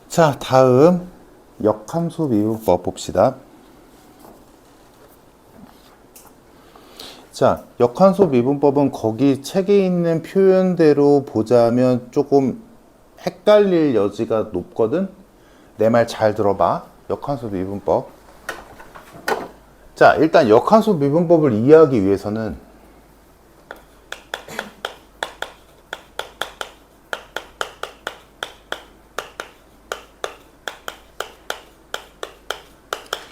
자, 다음 역함수 미분법 봅시다. 자, 역함수 미분법은 거기 책에 있는 표현대로 보자면 조금 헷갈릴 여지가 높거든? 내 말 잘 들어봐. 역함수 미분법. 자, 일단 역함수 미분법을 이해하기 위해서는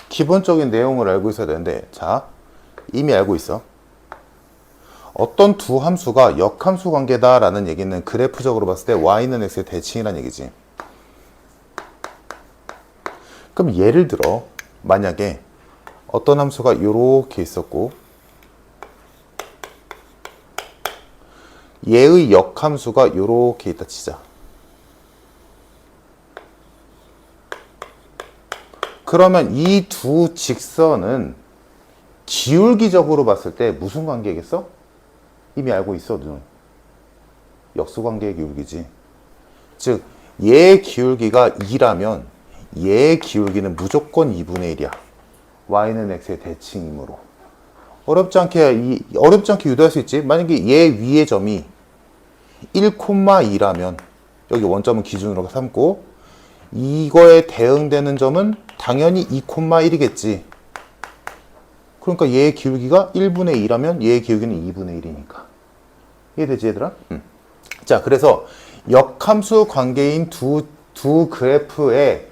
기본적인 내용을 알고 있어야 되는데, 자, 이미 알고 있어. 어떤 두 함수가 역함수 관계다라는 얘기는 그래프적으로 봤을 때 y는 x의 대칭이라는 얘기지. 그럼 예를 들어 만약에 어떤 함수가 이렇게 있었고 얘의 역함수가 이렇게 있다 치자. 그러면 이 두 직선은 기울기적으로 봤을 때 무슨 관계겠어? 이미 알고 있어, 눈. 역수관계의 기울기지. 즉, 얘의 기울기가 2라면 얘의 기울기는 무조건 2분의 1이야. y는 x의 대칭이므로. 어렵지 않게 유도할 수 있지. 만약에 얘 위의 점이 1,2라면 여기 원점은 기준으로 삼고 이거에 대응되는 점은 당연히 2,1이겠지. 그러니까 얘의 기울기가 1분의 2라면 얘의 기울기는 2분의 1이니까. 이해되지, 얘들아? 자, 그래서 역함수 관계인 두 그래프의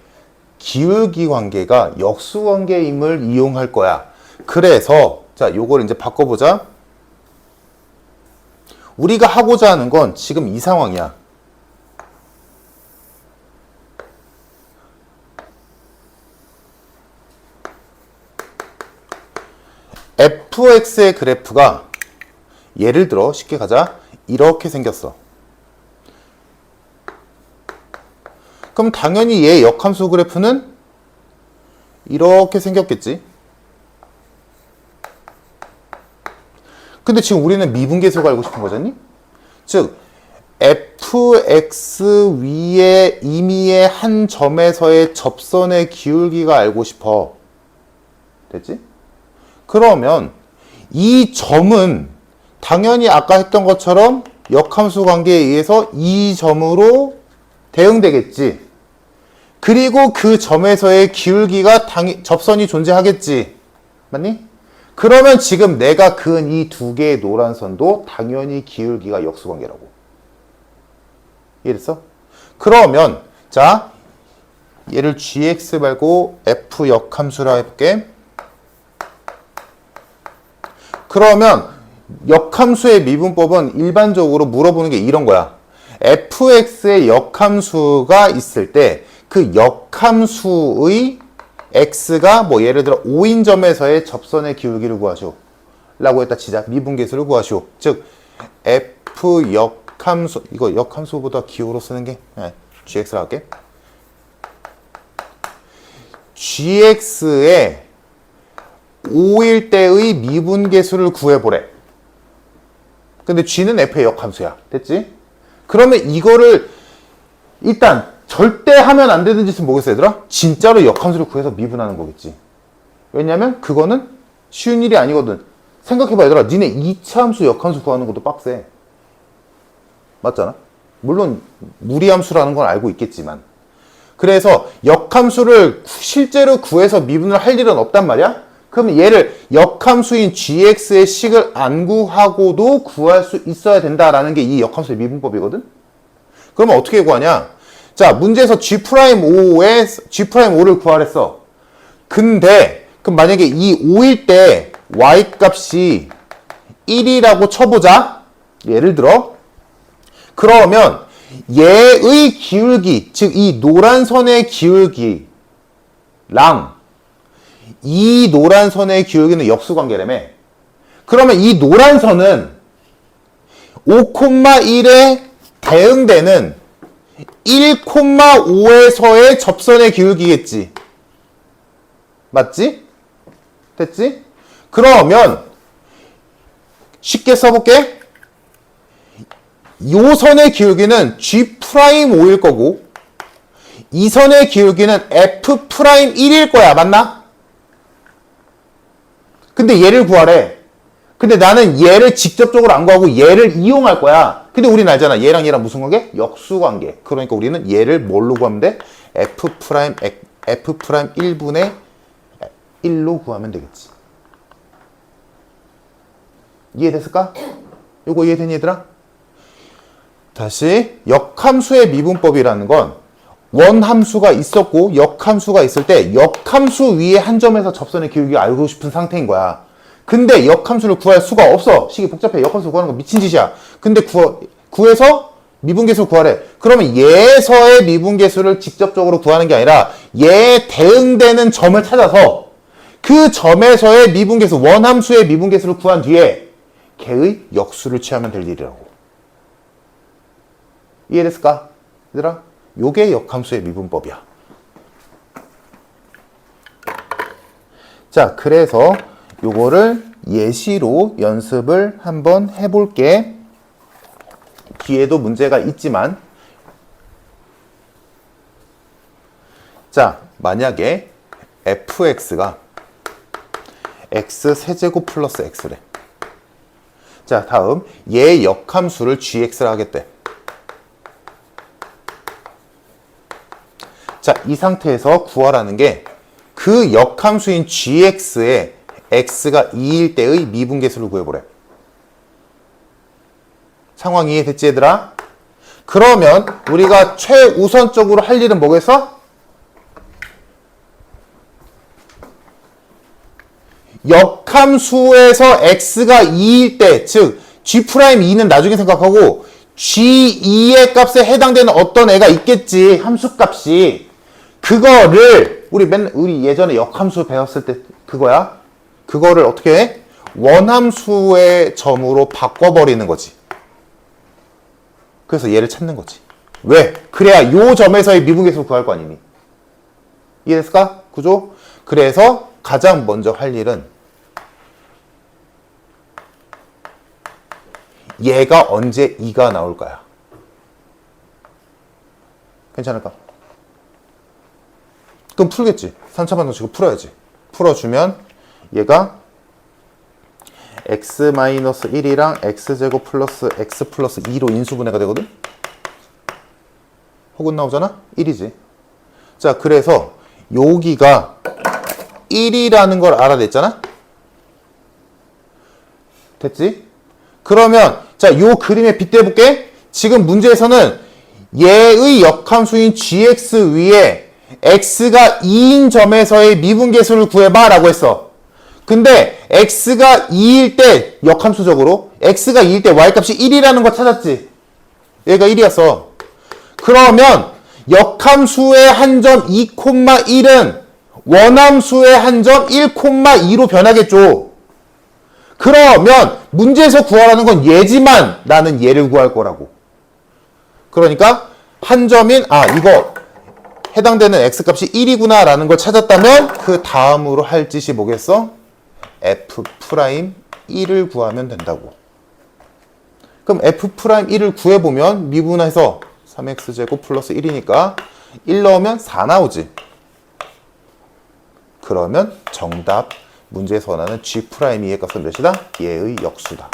기울기 관계가 역수 관계임을 이용할 거야. 그래서 자, 요걸 이제 바꿔보자. 우리가 하고자 하는 건 지금 이 상황이야. fx의 그래프가 예를 들어 쉽게 가자. 이렇게 생겼어. 그럼 당연히 얘 역함수 그래프는 이렇게 생겼겠지. 근데 지금 우리는 미분계수가 알고 싶은 거잖니? 즉 fx 위에 임의의 한 점에서의 접선의 기울기가 알고 싶어. 됐지? 그러면 이 점은 당연히 아까 했던 것처럼 역함수 관계에 의해서 이 점으로 대응되겠지. 그리고 그 점에서의 기울기가 접선이 존재하겠지. 맞니? 그러면 지금 내가 그은 이 두 개의 노란 선도 당연히 기울기가 역수 관계라고. 이해됐어? 그러면 자, 얘를 gx 말고 f 역함수라 해볼게. 그러면 역함수의 미분법은 일반적으로 물어보는 게 이런 거야. fx의 역함수가 있을 때 그 역함수의 x가 뭐 예를 들어 5인 점에서의 접선의 기울기를 구하시오 라고 했다 치자. 미분계수를 구하시오. 즉 f 역함수, 이거 역함수보다 기호로 쓰는 게 gx라 할게. gx의 5일 때의 미분계수를 구해보래. 근데 g는 f의 역함수야. 됐지? 그러면 이거를 일단 절대 하면 안 되는 짓은 뭐겠어, 얘들아? 진짜로 역함수를 구해서 미분하는 거겠지. 왜냐면 그거는 쉬운 일이 아니거든. 생각해봐, 얘들아. 니네 2차 함수 역함수 구하는 것도 빡세. 맞잖아? 물론 무리함수라는 건 알고 있겠지만. 그래서 역함수를 실제로 구해서 미분을 할 일은 없단 말이야? 그러면 얘를 역함수인 gx의 식을 안 구하고도 구할 수 있어야 된다라는 게 이 역함수의 미분법이거든? 그러면 어떻게 구하냐? 자, 문제에서 G'5를 구하랬어. 근데 그럼 만약에 이 5일 때 y 값이 1이라고 쳐보자. 예를 들어. 그러면 얘의 기울기, 즉 이 노란 선의 기울기랑 이 노란 선의 기울기는 역수관계라며. 그러면 이 노란 선은 5,1에 대응되는 1,5에서의 접선의 기울기겠지. 맞지? 됐지? 그러면 쉽게 써볼게. 요 선의 기울기는 G'5일 거고 이 선의 기울기는 F'1일 거야. 맞나? 근데 얘를 구하래. 근데 나는 얘를 직접적으로 안 구하고 얘를 이용할 거야. 근데 우리는 알잖아. 얘랑 얘랑 무슨 관계? 역수 관계. 그러니까 우리는 얘를 뭘로 구하면 돼? F'1분의 1로 구하면 되겠지. 이해됐을까? 요거 이해되니 얘들아? 다시 역함수의 미분법이라는 건 원함수가 있었고 역함수가 있을 때 역함수 위에 한 점에서 접선의 기울기를 알고 싶은 상태인 거야. 근데 역함수를 구할 수가 없어. 식이 복잡해. 역함수 구하는 거 미친 짓이야. 근데 구해서 미분계수를 구하래. 그러면 얘서의 미분계수를 직접적으로 구하는 게 아니라 얘에 대응되는 점을 찾아서 그 점에서의 미분계수, 원함수의 미분계수를 구한 뒤에 걔의 역수를 취하면 될 일이라고. 이해됐을까? 얘들아? 요게 역함수의 미분법이야. 자, 그래서 요거를 예시로 연습을 한번 해볼게. 뒤에도 문제가 있지만, 자, 만약에 fx가 x 세제곱 플러스 x래. 자, 다음 얘 역함수를 gx라 하겠대. 자, 이 상태에서 구하라는 게 그 역함수인 gx에 x가 2일 때의 미분계수를 구해보래. 상황 이해됐지 얘들아? 그러면 우리가 최우선적으로 할 일은 뭐겠어? 역함수에서 x가 2일 때, 즉 g'2는 나중에 생각하고 g2의 값에 해당되는 어떤 애가 있겠지. 함수값이. 그거를 우리 예전에 역함수 배웠을 때 그거야. 그거를 어떻게 해? 원함수의 점으로 바꿔버리는 거지. 그래서 얘를 찾는 거지. 왜? 그래야 요 점에서의 미분계수를 구할 거 아니니. 이해됐을까? 그죠? 그래서 가장 먼저 할 일은 얘가 언제 2가 나올까야. 괜찮을까? 그럼 풀겠지. 3차 방정식을 풀어야지. 풀어주면 얘가 x-1이랑 x제곱 플러스 x 플러스 2로 인수분해가 되거든? 혹은 나오잖아? 1이지. 자, 그래서 여기가 1이라는 걸 알아냈잖아? 됐지? 그러면 자, 요 그림에 빗대볼게. 지금 문제에서는 얘의 역함수인 gx 위에 x가 2인 점에서의 미분계수를 구해봐 라고 했어. 근데 x가 2일 때 역함수적으로 x가 2일 때 y값이 1이라는 거 찾았지. 얘가 1이었어. 그러면 역함수의 한 점 2,1은 원함수의 한 점 1,2로 변하겠죠. 그러면 문제에서 구하라는 건 얘지만 나는 얘를 구할 거라고. 그러니까 한 점인 이거 해당되는 x값이 1이구나 라는 걸 찾았다면 그 다음으로 할 짓이 뭐겠어? f'1을 구하면 된다고. 그럼 f'1을 구해보면 미분해서 3x제곱 플러스 1이니까 1 넣으면 4 나오지. 그러면 정답 문제에서 원하는 G'의 값은 몇이다? 얘의 역수다.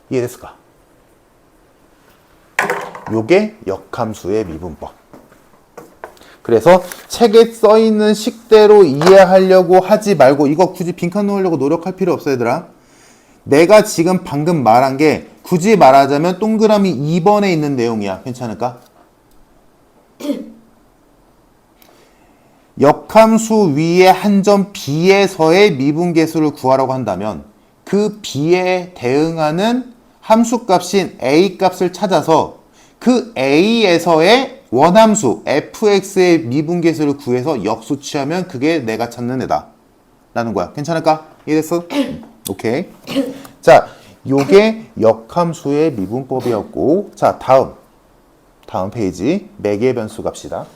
이해됐을까? 요게 역함수의 미분법. 그래서 책에 써있는 식대로 이해하려고 하지 말고 이거 굳이 빈칸 넣으려고 노력할 필요 없어 얘들아. 내가 지금 방금 말한 게 굳이 말하자면 동그라미 2번에 있는 내용이야. 괜찮을까? 역함수 위에 한 점 B에서의 미분계수를 구하라고 한다면 그 B에 대응하는 함수값인 A값을 찾아서 그 A에서의 원함수 fx의 미분계수를 구해서 역수 취하면 그게 내가 찾는 애다 라는 거야. 괜찮을까? 이해됐어? 오케이. 자, 요게 역함수의 미분법이었고, 자, 다음 페이지 매개 변수 갑시다.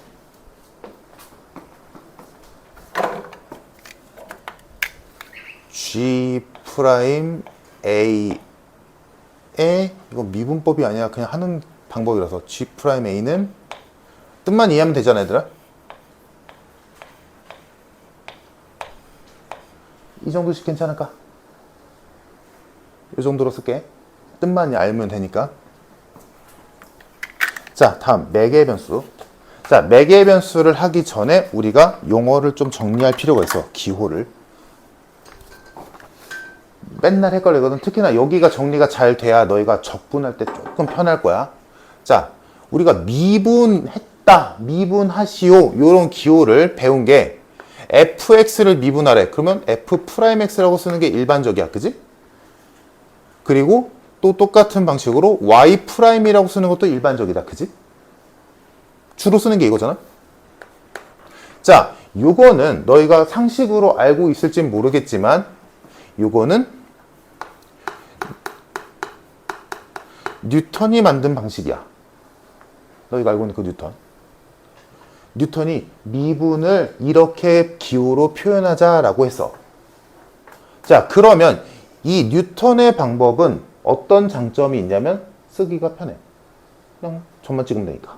G' A에 이거 미분법이 아니라 그냥 하는 방법이라서 G'A는 뜻만 이해하면 되잖아 얘들아. 이 정도씩 괜찮을까? 이 정도로 쓸게. 뜻만 알면 되니까. 자, 다음 매개의 변수. 자, 매개의 변수를 하기 전에 우리가 용어를 좀 정리할 필요가 있어. 기호를. 맨날 헷갈리거든. 특히나 여기가 정리가 잘 돼야 너희가 적분할 때 조금 편할 거야. 자, 우리가 미분했다, 미분하시오 이런 기호를 배운 게 fx를 미분하래. 그러면 f'x라고 쓰는 게 일반적이야. 그지? 그리고 또 똑같은 방식으로 y'이라고 쓰는 것도 일반적이다. 그지? 주로 쓰는 게 이거잖아. 자, 요거는 너희가 상식으로 알고 있을진 모르겠지만 요거는 뉴턴이 만든 방식이야. 너희가 알고 있는 그 뉴턴. 뉴턴이 미분을 이렇게 기호로 표현하자라고 했어. 자, 그러면 이 뉴턴의 방법은 어떤 장점이 있냐면 쓰기가 편해. 그냥 점만 찍으면 되니까.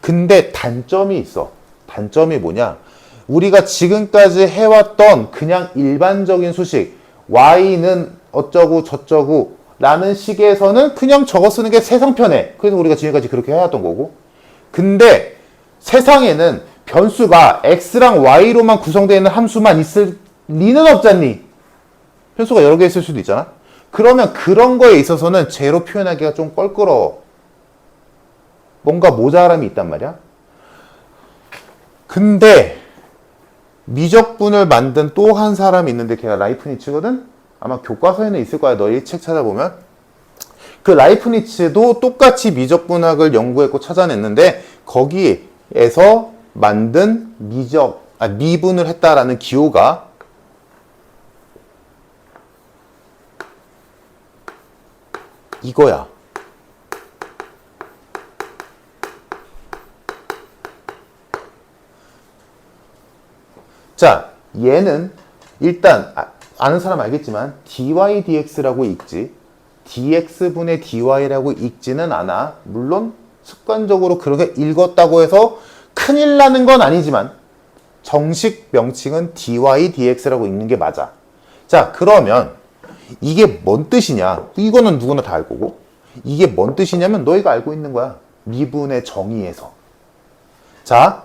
근데 단점이 있어. 단점이 뭐냐? 우리가 지금까지 해왔던 그냥 일반적인 수식 y는 어쩌고 저쩌고 라는 식에서는 그냥 적어 쓰는 게 세상 편해. 그래서 우리가 지금까지 그렇게 해왔던 거고. 근데 세상에는 변수가 x랑 y로만 구성되어 있는 함수만 있을 리는 없잖니. 변수가 여러 개 있을 수도 있잖아. 그러면 그런 거에 있어서는 제로 표현하기가 좀 껄끄러워. 뭔가 모자람이 있단 말이야. 근데 미적분을 만든 또 한 사람이 있는데 걔가 라이프니츠거든? 아마 교과서에는 있을 거야. 너희 책 찾아보면. 그 라이프니츠도 똑같이 미적분학을 연구했고 찾아냈는데 거기에서 만든 미분을 했다라는 기호가 이거야. 자, 얘는 일단 아는 사람 알겠지만 dy dx라고 읽지 dx분의 dy라고 읽지는 않아. 물론 습관적으로 그렇게 읽었다고 해서 큰일 나는 건 아니지만 정식 명칭은 dy dx라고 읽는 게 맞아. 자, 그러면 이게 뭔 뜻이냐? 이거는 누구나 다 알 거고. 이게 뭔 뜻이냐면 너희가 알고 있는 거야. 미분의 정의에서. 자,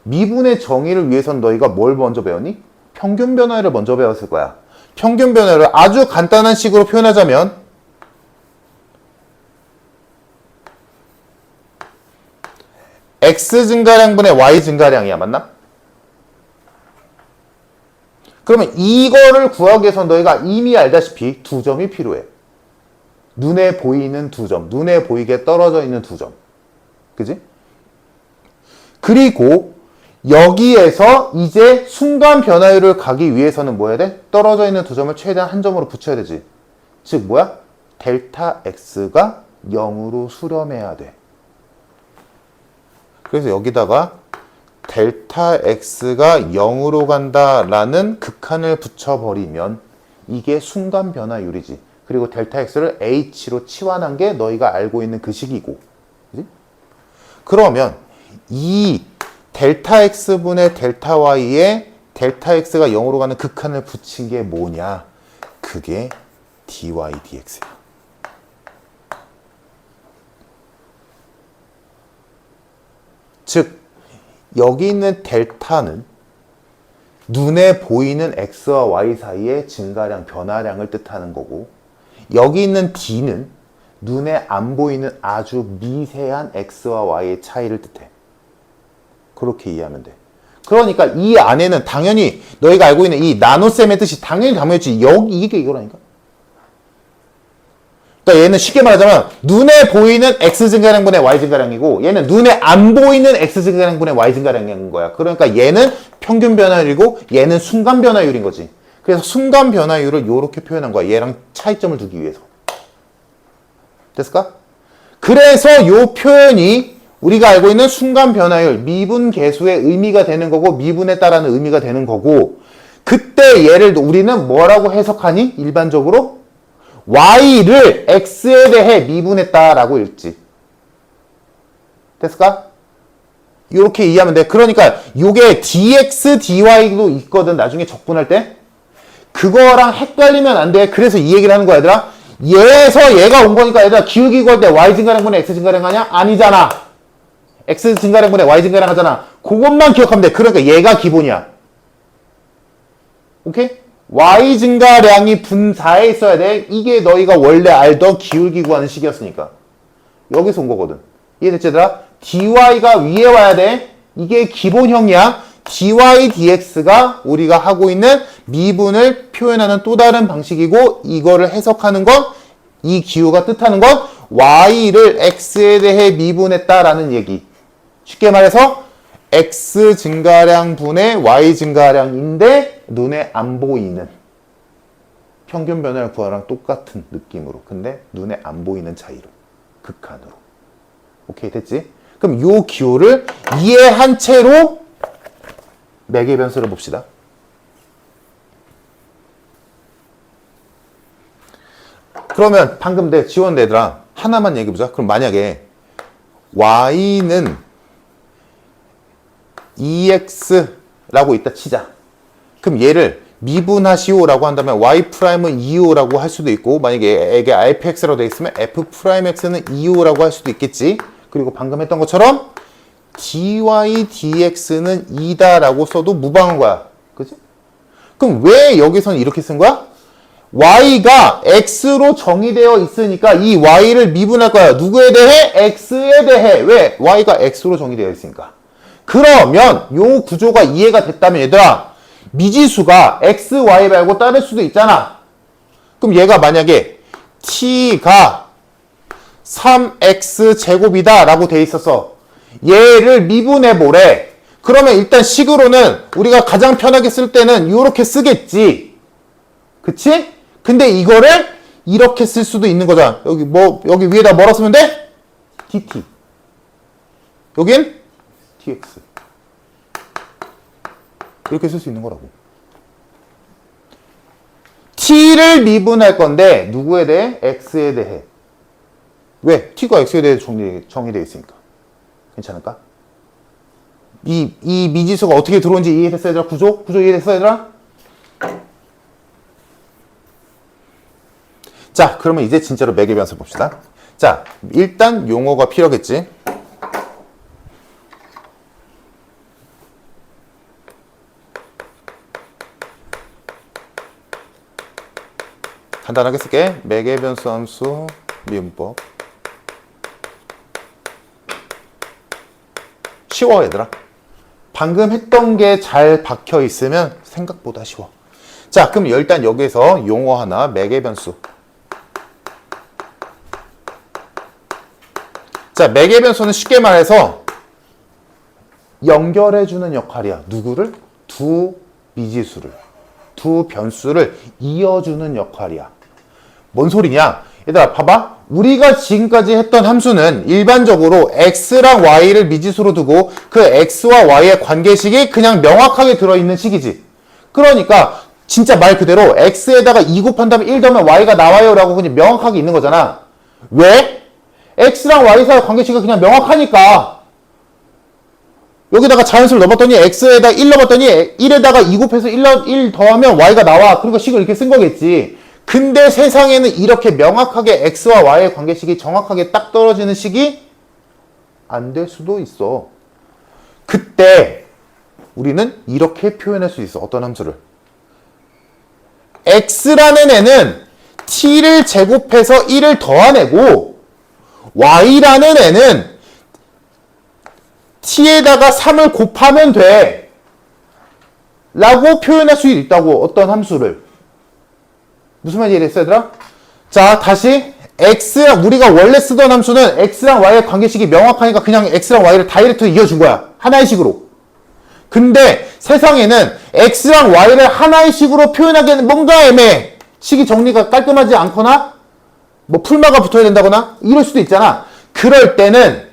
미분의 정의를 위해선 너희가 뭘 먼저 배웠니? 평균 변화율을 먼저 배웠을 거야. 평균 변화율을 아주 간단한 식으로 표현하자면 x 증가량분의 y 증가량이야. 맞나? 그러면 이거를 구하기 위해서 너희가 이미 알다시피 두 점이 필요해. 눈에 보이는 두 점. 눈에 보이게 떨어져 있는 두 점. 그지? 그리고 여기에서 이제 순간 변화율을 가기 위해서는 뭐 해야 돼? 떨어져 있는 두 점을 최대한 한 점으로 붙여야 되지. 즉 뭐야? 델타 x가 0으로 수렴해야 돼. 그래서 여기다가 델타 x가 0으로 간다라는 극한을 붙여버리면 이게 순간 변화율이지. 그리고 델타 x를 h로 치환한 게 너희가 알고 있는 그 식이고. 그치? 그러면 이 델타 x분의 델타 y에 델타 x가 0으로 가는 극한을 붙인 게 뭐냐? 그게 dy dx야. 즉 여기 있는 델타는 눈에 보이는 x와 y 사이의 증가량, 변화량을 뜻하는 거고, 여기 있는 d는 눈에 안 보이는 아주 미세한 x와 y의 차이를 뜻해. 그렇게 이해하면 돼. 그러니까 이 안에는 당연히 너희가 알고 있는 이 나눗셈의 뜻이 당연히 담겨있지. 여기 이게 이거라니까. 그러니까 얘는 쉽게 말하자면 눈에 보이는 x 증가량분의 y 증가량이고 얘는 눈에 안 보이는 x 증가량분의 y 증가량인 거야. 그러니까 얘는 평균 변화율이고 얘는 순간 변화율인 거지. 그래서 순간 변화율을 이렇게 표현한 거야. 얘랑 차이점을 두기 위해서. 됐을까? 그래서 이 표현이 우리가 알고 있는 순간 변화율, 미분 계수의 의미가 되는 거고 미분에 따르는 의미가 되는 거고, 그때 얘를 우리는 뭐라고 해석하니? 일반적으로 y를 x에 대해 미분했다라고 읽지. 됐을까? 이렇게 이해하면 돼. 그러니까 요게 dx, dy도 있거든. 나중에 적분할 때. 그거랑 헷갈리면 안 돼. 그래서 이 얘기를 하는 거야, 얘들아. 얘에서 얘가 온 거니까 얘들아 기울기 구할 때 y 증가량분의 x 증가량 하냐? 아니잖아. x 증가량분의 y 증가량 하잖아. 그것만 기억하면 돼. 그러니까 얘가 기본이야. 오케이? y 증가량이 분사에 있어야 돼. 이게 너희가 원래 알던 기울기 구하는 식이었으니까. 여기서 온 거거든. 이해됐지, 얘들아? dy가 위에 와야 돼. 이게 기본형이야. dy dx가 우리가 하고 있는 미분을 표현하는 또 다른 방식이고, 이거를 해석하는 건, 이 기호가 뜻하는 건 y를 x에 대해 미분했다라는 얘기. 쉽게 말해서 x 증가량 분의 y 증가량인데 눈에 안 보이는 평균 변화를 구하랑 똑같은 느낌으로, 근데 눈에 안 보이는 차이로, 극한으로. 오케이, 됐지? 그럼 요 기호를 이해한 채로 매개 변수를 봅시다. 그러면 방금 내 지원 애들아 하나만 얘기해보자. 그럼 만약에 y는 ex라고 있다 치자. 그럼 얘를 미분하시오라고 한다면 y'은 2호라고 할 수도 있고, 만약에 이게 fx라고 되어 있으면 f'x는 2호라고 할 수도 있겠지. 그리고 방금 했던 것처럼 dy dx는 2다라고 써도 무방한 거야. 그치? 그럼 왜 여기서는 이렇게 쓴 거야? y가 x로 정의되어 있으니까 이 y를 미분할 거야. 누구에 대해? x에 대해. 왜? y가 x로 정의되어 있으니까. 그러면 요 구조가 이해가 됐다면 얘들아, 미지수가 x, y 말고 다를 수도 있잖아. 그럼 얘가 만약에 t가 3x 제곱이다 라고 돼 있었어. 얘를 미분해 보래. 그러면 일단 식으로는 우리가 가장 편하게 쓸 때는 이렇게 쓰겠지. 그치? 근데 이거를 이렇게 쓸 수도 있는 거잖아. 여기 위에다 뭐라 쓰면 돼? dt. 여긴 dx. 이렇게 쓸 수 있는 거라고. t를 미분할 건데 누구에 대해? x에 대해. 왜? t가 x에 대해 정의되어 있으니까. 괜찮을까? 이 미지수가 어떻게 들어온지 이해됐어, 얘들아? 구조 이해됐어, 얘들아? 자, 그러면 이제 진짜로 매개 변수 봅시다. 자, 일단 용어가 필요하겠지. 간단하게 쓸게. 매개 변수 함수 미분법. 쉬워, 얘들아. 방금 했던 게 잘 박혀 있으면 생각보다 쉬워. 자, 그럼 일단 여기서 용어 하나, 매개 변수. 자, 매개 변수는 쉽게 말해서 연결해주는 역할이야. 누구를? 두 미지수를, 두 변수를 이어주는 역할이야. 뭔 소리냐? 얘들아, 봐봐. 우리가 지금까지 했던 함수는 일반적으로 x랑 y를 미지수로 두고 그 x와 y의 관계식이 그냥 명확하게 들어있는 식이지. 그러니까 진짜 말 그대로 x에다가 2 곱한다면 1 더하면 y가 나와요 라고 그냥 명확하게 있는 거잖아. 왜? x랑 y 사이의 관계식이 그냥 명확하니까. 여기다가 자연수를 넣어봤더니 x에다 1 넣어봤더니 1에다가 2 곱해서 1 더하면 y가 나와. 그러니까 식을 이렇게 쓴 거겠지. 근데 세상에는 이렇게 명확하게 x와 y의 관계식이 정확하게 딱 떨어지는 식이 안 될 수도 있어. 그때 우리는 이렇게 표현할 수 있어. 어떤 함수를? x라는 애는 t를 제곱해서 1을 더하내고 y라는 애는 t에다가 3을 곱하면 돼 라고 표현할 수 있다고. 어떤 함수를. 무슨 말인지 이해됐어, 얘들아? 자, 다시 우리가 원래 쓰던 함수는 x랑 y의 관계식이 명확하니까 그냥 x랑 y를 다이렉트로 이어준 거야. 하나의 식으로. 근데 세상에는 x랑 y를 하나의 식으로 표현하기에는 뭔가 애매해. 식이 정리가 깔끔하지 않거나 뭐 풀마가 붙어야 된다거나 이럴 수도 있잖아. 그럴 때는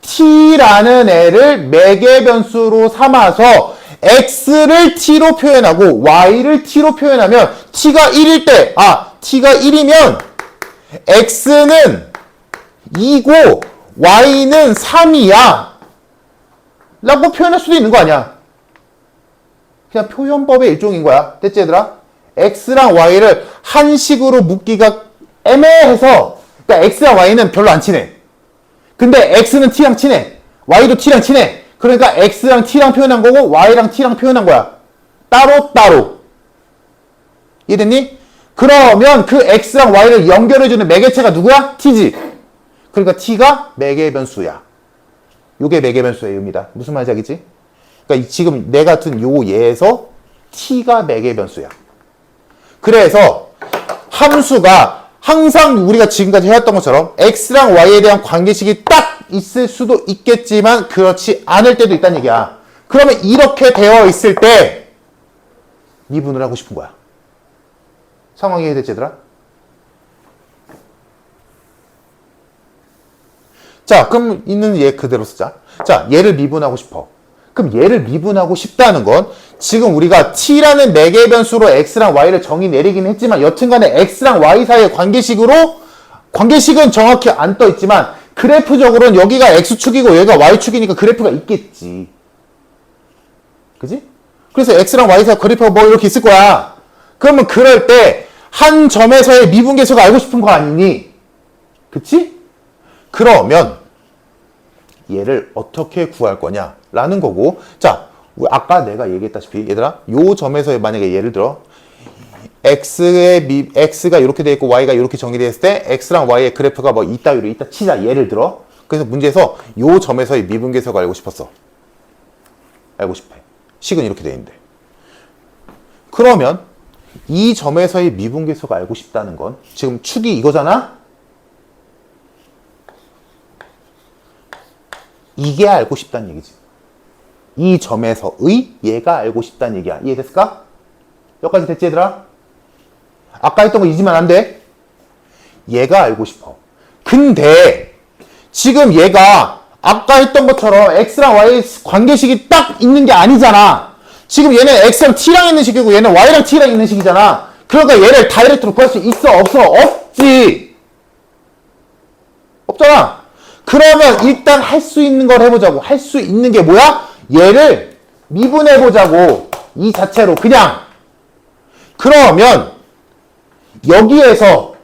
t라는 애를 매개 변수로 삼아서 x를 t로 표현하고 y를 t로 표현하면 t가 1일 때 t가 1이면 x는 2고 y는 3이야 라고 표현할 수도 있는 거 아니야. 그냥 표현법의 일종인 거야. 됐지 얘들아? x랑 y를 한식으로 묶기가 애매해서, 그러니까 x랑 y는 별로 안 친해. 근데 x는 t랑 친해. y도 t랑 친해. 그러니까 x랑 t랑 표현한 거고 y랑 t랑 표현한 거야. 따로. 이해됐니? 그러면 그 x랑 y를 연결해주는 매개체가 누구야? t지. 그러니까 t가 매개 변수야. 요게 매개 변수의 의미다. 무슨 말인지 알겠지? 그러니까 지금 내 같은 요 예에서 t가 매개 변수야. 그래서 함수가 항상 우리가 지금까지 해왔던 것처럼 x랑 y에 대한 관계식이 딱 있을 수도 있겠지만 그렇지 않을 때도 있다는 얘기야. 그러면 이렇게 되어 있을 때 미분을 하고 싶은 거야. 상황이 이해됐지 얘들아? 자, 그럼 있는 얘 그대로 쓰자. 자, 얘를 미분하고 싶어. 그럼 얘를 미분하고 싶다는 건 지금 우리가 t라는 매개 변수로 x랑 y를 정의 내리긴 했지만 여튼간에 x랑 y 사이의 관계식은 정확히 안 떠 있지만 그래프적으로는 여기가 x축이고 여기가 y축이니까 그래프가 있겠지. 그지? 그래서 x랑 y 사이 그래프가 뭐 이렇게 있을 거야. 그러면 그럴 때 한 점에서의 미분계수가 알고 싶은 거 아니니? 그치? 그러면 얘를 어떻게 구할 거냐 라는 거고, 자, 아까 내가 얘기했다시피 얘들아, 요 점에서 만약에 예를 들어 x가 이렇게 돼 있고 y가 이렇게 정의되어 있을 때 x랑 y의 그래프가 뭐 이따위로 이따 치자 예를 들어. 그래서 문제에서 요 점에서의 미분계수가 알고 싶었어. 알고 싶어. 식은 이렇게 돼 있는데. 그러면 이 점에서의 미분계수가 알고 싶다는 건 지금 축이 이거잖아? 이게 알고 싶다는 얘기지. 이 점에서의 얘가 알고 싶다는 얘기야. 이해됐을까? 여기까지 됐지 얘들아? 아까 했던 거 잊으면 안 돼. 얘가 알고 싶어. 근데 지금 얘가 아까 했던 것처럼 x랑 y의 관계식이 딱 있는 게 아니잖아. 지금 얘는 x랑 t랑 있는 식이고 얘는 y랑 t랑 있는 식이잖아. 그러니까 얘를 다이렉트로 구할 수 있어? 없어? 없지. 없잖아. 그러면 일단 할 수 있는 걸 해보자고. 할 수 있는 게 뭐야? 얘를 미분해보자고. 이 자체로 그냥. 그러면 여기에서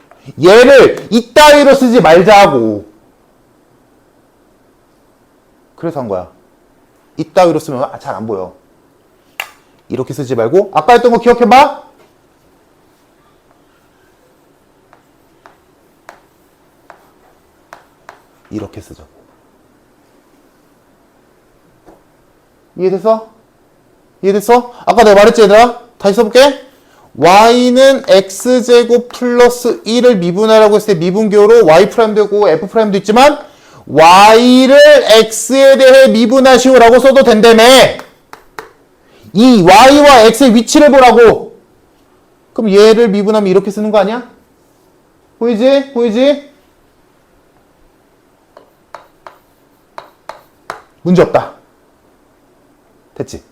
얘를 이따위로 쓰지 말자고. 그래서 한 거야. 이따위로 쓰면 잘 안 보여. 이렇게 쓰지 말고 아까 했던 거 기억해봐. 이렇게 쓰자고. 이해됐어? 이해됐어? 아까 내가 말했지 얘들아? 다시 써볼게. y는 x제곱 플러스 1을 미분하라고 했을 때 미분교로 y'도 있고 f'도 있지만 y를 x에 대해 미분하시오라고 써도 된다며. 이 y와 x의 위치를 보라고. 그럼 얘를 미분하면 이렇게 쓰는 거 아니야? 보이지? 보이지? 문제 없다. 됐지?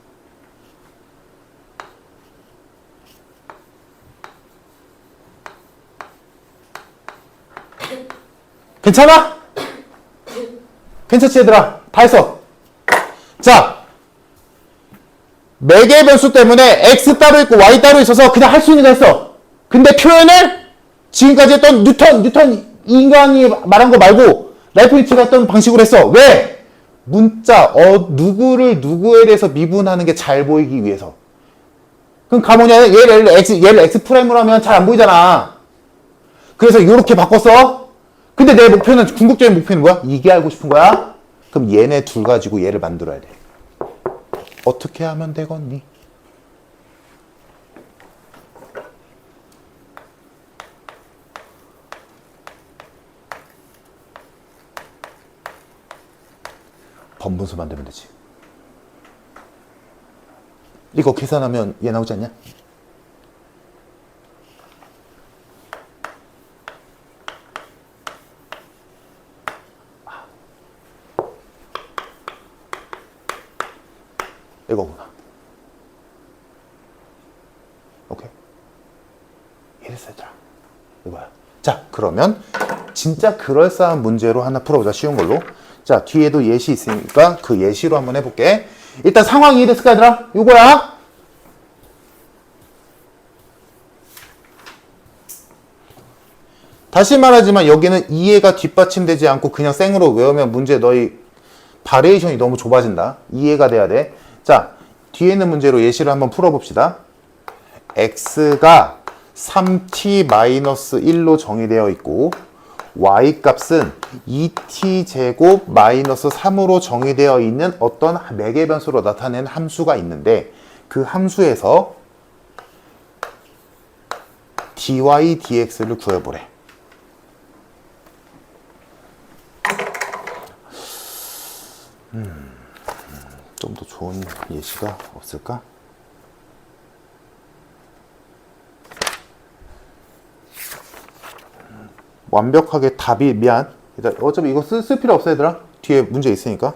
괜찮아? 괜찮지 얘들아? 다 했어. 자, 매개 변수 때문에 x 따로 있고 y 따로 있어서 그냥 할 수 있는 거 했어. 근데 표현을 지금까지 했던 뉴턴 인간이 말한 거 말고 라이프니츠가 했던 방식으로 했어. 왜? 문자 누구를 누구에 대해서 미분하는 게 잘 보이기 위해서. 그럼 가모냐 얘를 x 프라임으로 하면 잘 안 보이잖아. 그래서 이렇게 바꿨어. 근데 내 목표는, 궁극적인 목표는 뭐야? 이게 알고 싶은 거야? 그럼 얘네 둘 가지고 얘를 만들어야 돼. 어떻게 하면 되겠니? 번분수 만들면 되지. 이거 계산하면 얘 나오지 않냐? 이거구나. 오케이? 이랬어 얘들아. 그러면 진짜 그럴싸한 문제로 하나 풀어보자. 쉬운 걸로. 자, 뒤에도 예시 있으니까 그 예시로 한번 해볼게. 일단 상황 이해됐을까, 얘들아? 요거야. 다시 말하지만 여기는 이해가 뒷받침되지 않고 그냥 생으로 외우면 문제 너희 바리에이션이 너무 좁아진다. 이해가 돼야 돼. 자, 뒤에 있는 문제로 예시를 한번 풀어봅시다. x가 3t-1로 정의되어 있고 y값은 2t제곱 마이너스 3으로 정의되어 있는 어떤 매개변수로 나타낸 함수가 있는데 그 함수에서 dy, dx를 구해보래. 좀 더 좋은 예시가 없을까? 완벽하게 답이 미안. 어차피 이거 쓸 필요 없어 얘들아. 뒤에 문제 있으니까.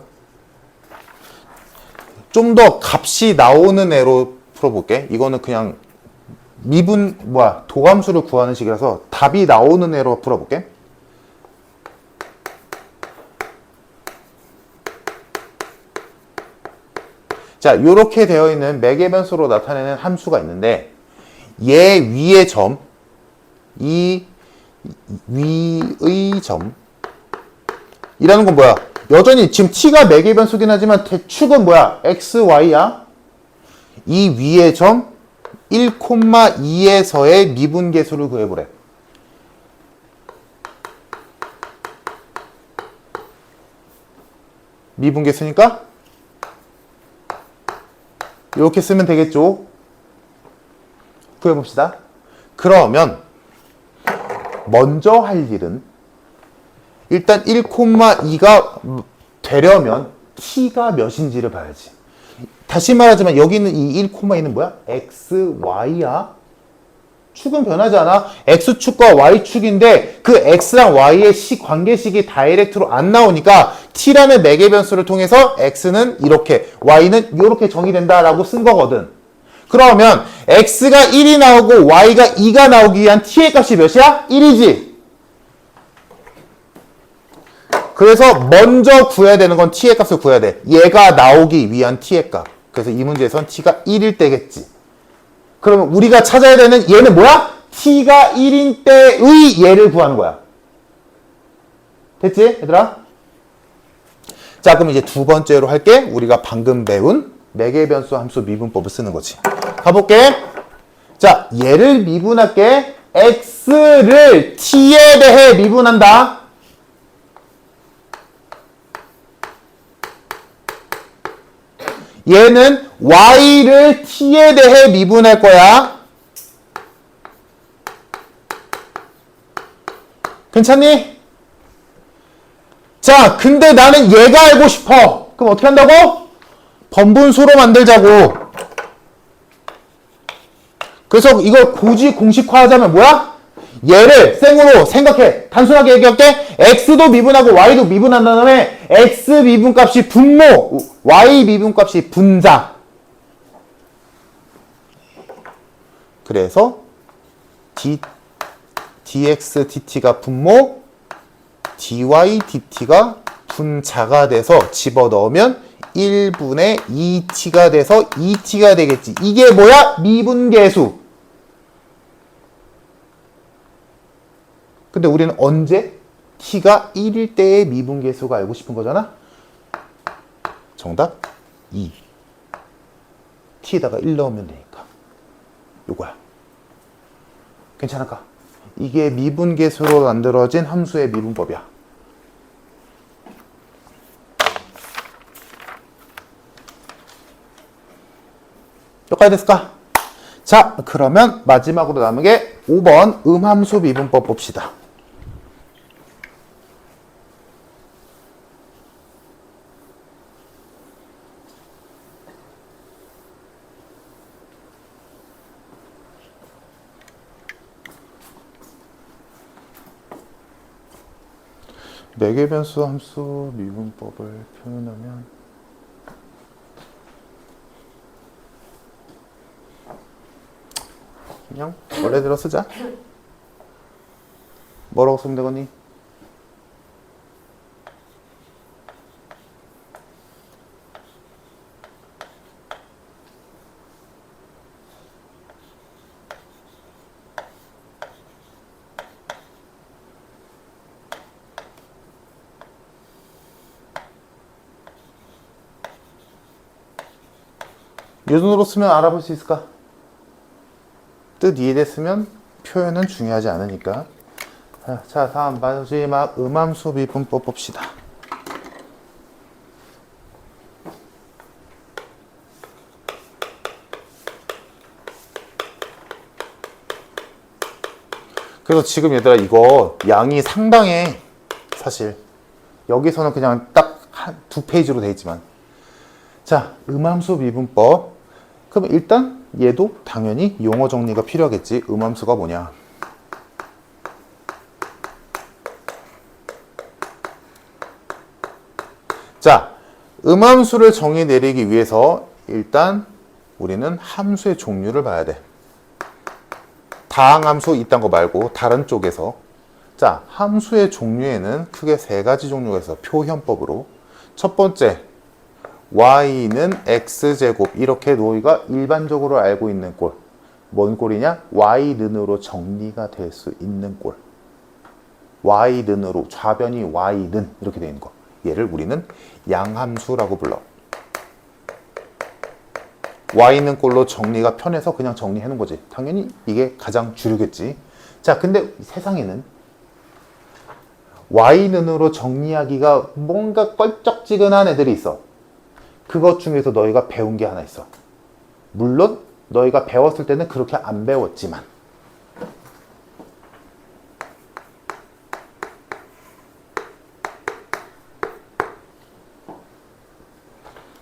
좀 더 값이 나오는 애로 풀어볼게. 이거는 그냥 도함수를 구하는 식이라서 답이 나오는 애로 풀어볼게. 자, 요렇게 되어 있는 매개변수로 나타내는 함수가 있는데 얘 위의 점, 이 위의 점 이라는 건 뭐야? 여전히 지금 t가 매개변수긴 하지만 대축은 뭐야? x, y야. 이 위의 점 1,2에서의 미분계수를 구해보래. 미분계수니까 이렇게 쓰면 되겠죠? 구해봅시다. 그러면 먼저 할 일은 일단 1,2가 되려면 t가 몇인지를 봐야지. 다시 말하지만 여기는 이 1,2는 뭐야? x, y야. 축은 변하지 않아. x축과 y축인데 그 x랑 y의 관계식이 다이렉트로 안 나오니까 t라는 매개변수를 통해서 x는 이렇게, y는 이렇게 정의된다라고 쓴 거거든. 그러면 x가 1이 나오고 y가 2가 나오기 위한 t의 값이 몇이야? 1이지. 그래서 먼저 구해야 되는 건 t의 값을 구해야 돼. 얘가 나오기 위한 t의 값. 그래서 이 문제에선 t가 1일 때겠지. 그러면 우리가 찾아야 되는 얘는 뭐야? t가 1인 때의 얘를 구하는 거야. 됐지? 얘들아? 자, 그럼 이제 두 번째로 할게. 우리가 방금 배운 매개변수 함수 미분법을 쓰는 거지. 가볼게. 자, 얘를 미분할게. x를 t에 대해 미분한다. 얘는 y를 t에 대해 미분할 거야. 괜찮니? 자, 근데 나는 얘가 알고 싶어. 그럼 어떻게 한다고? 번분수로 만들자고. 그래서 이걸 굳이 공식화하자면 뭐야? 얘를 생으로 생각해. 단순하게 얘기할게. x도 미분하고 y도 미분한 다음에 x 미분값이 분모, y 미분값이 분자. 그래서 dx dt가 분모, dy dt가 분자가 돼서 집어넣으면 1분의 2t가 돼서 2t가 되겠지. 이게 뭐야? 미분계수. 근데 우리는 언제? t가 1일 때의 미분계수가 알고 싶은 거잖아? 정답 2. t에다가 1 넣으면 되니까. 요거야. 괜찮을까? 이게 미분계수로 만들어진 함수의 미분법이야. 여기까지 됐을까? 자, 그러면 마지막으로 남은 게 5번 음함수 미분법 봅시다. 매개변수 함수 미분법을 표현하면 그냥 원래대로 쓰자. 뭐라고 쓰면 되겠니? 이 정도로 쓰면 알아볼 수 있을까? 뜻 이해됐으면 표현은 중요하지 않으니까. 자, 다음 마지막 음함수 미분법 봅시다. 그래서 지금 얘들아 이거 양이 상당해. 사실 여기서는 그냥 딱 두 페이지로 돼 있지만, 자, 음함수 미분법. 그럼 일단 얘도 당연히 용어 정리가 필요하겠지. 음함수가 뭐냐? 자, 음함수를 정의 내리기 위해서 일단 우리는 함수의 종류를 봐야 돼. 다항함수 이딴 거 말고 다른 쪽에서. 자, 함수의 종류에는 크게 세 가지 종류가 있어. 표현법으로. 첫 번째, y는 x제곱. 이렇게 너희가 일반적으로 알고 있는 꼴. 뭔 꼴이냐? y는으로 정리가 될 수 있는 꼴. y는으로, 좌변이 y는 이렇게 되어 있는 거. 얘를 우리는 양함수라고 불러. y는 꼴로 정리가 편해서 그냥 정리해 놓은 거지. 당연히 이게 가장 주류겠지. 자, 근데 세상에는 y는으로 정리하기가 뭔가 껄쩍지근한 애들이 있어. 그것 중에서 너희가 배운 게 하나 있어. 물론 너희가 배웠을 때는 그렇게 안 배웠지만,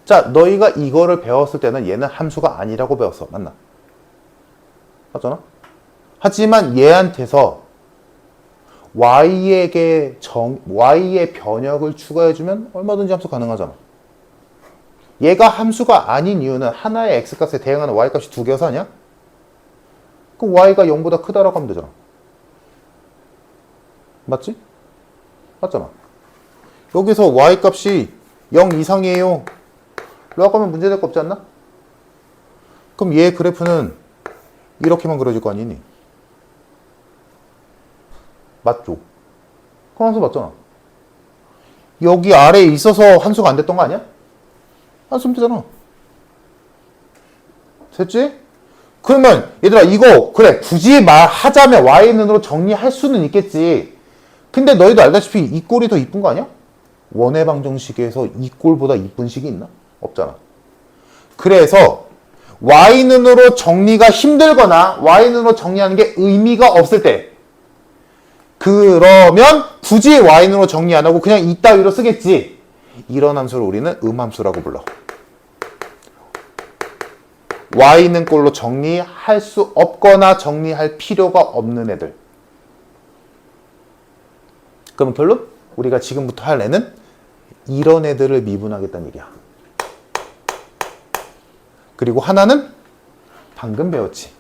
자, 너희가 이거를 배웠을 때는 얘는 함수가 아니라고 배웠어. 맞나? 맞잖아? 하지만 얘한테서 y의 변역을 추가해주면 얼마든지 함수 가능하잖아. 얘가 함수가 아닌 이유는 하나의 x값에 대응하는 y값이 두 개여서 아니야? 그럼 y가 0보다 크다라고 하면 되잖아. 맞지? 맞잖아. 여기서 y값이 0 이상이에요 라고 하면 문제될 거 없지 않나? 그럼 얘 그래프는 이렇게만 그려질 거 아니니? 맞죠? 그럼 함수 맞잖아. 여기 아래에 있어서 함수가 안 됐던 거 아니야? 안 쓰면 되잖아. 됐지? 그러면 얘들아 이거 그래 굳이 말하자면 y는으로 정리할 수는 있겠지. 근데 너희도 알다시피 이 꼴이 더 이쁜 거 아니야? 원의 방정식에서 이 꼴보다 이쁜 식이 있나? 없잖아. 그래서 y는으로 정리가 힘들거나 y는으로 정리하는 게 의미가 없을 때, 그러면 굳이 y는으로 정리 안 하고 그냥 이따위로 쓰겠지. 이런 함수를 우리는 음함수라고 불러. y는 꼴로 정리할 수 없거나 정리할 필요가 없는 애들. 그럼 결론? 우리가 지금부터 할 애는 이런 애들을 미분하겠다는 얘기야. 그리고 하나는 방금 배웠지.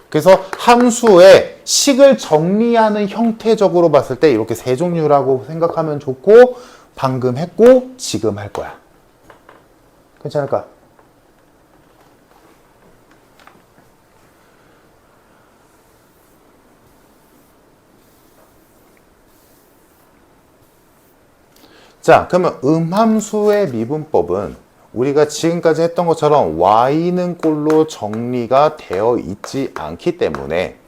그래서 함수의 식을 정리하는 형태적으로 봤을 때 이렇게 세 종류라고 생각하면 좋고, 방금 했고 지금 할 거야. 괜찮을까? 자, 그러면 음함수의 미분법은 우리가 지금까지 했던 것처럼 y는 꼴로 정리가 되어 있지 않기 때문에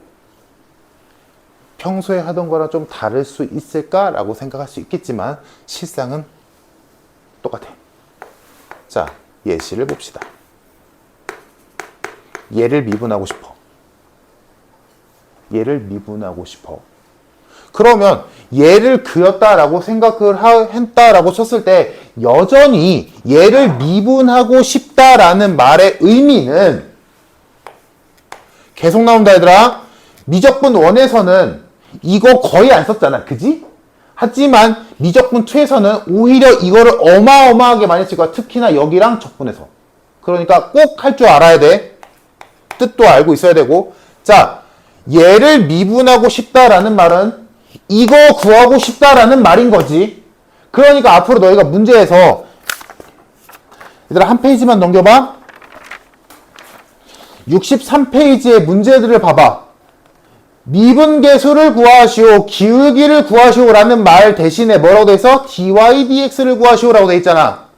평소에 하던 거랑 좀 다를 수 있을까라고 생각할 수 있겠지만 실상은 똑같아. 자, 예시를 봅시다. 얘를 미분하고 싶어. 얘를 미분하고 싶어. 그러면 얘를 그렸다라고 생각을 했다라고 쳤을 때 여전히 얘를 미분하고 싶다라는 말의 의미는 계속 나온다 얘들아. 미적분 1에서는 이거 거의 안 썼잖아. 그지? 하지만 미적분 2에서는 오히려 이거를 어마어마하게 많이 쓸 거야. 특히나 여기랑 적분에서. 그러니까 꼭 할 줄 알아야 돼. 뜻도 알고 있어야 되고. 자, 얘를 미분하고 싶다라는 말은 이거 구하고 싶다라는 말인 거지. 그러니까 앞으로 너희가 문제에서 얘들아 한 페이지만 넘겨봐. 63페이지의 문제들을 봐봐. 미분계수를 구하시오, 기울기를 구하시오라는 말 대신에 뭐라고 돼 있어? dy dx를 구하시오라고 돼 있잖아.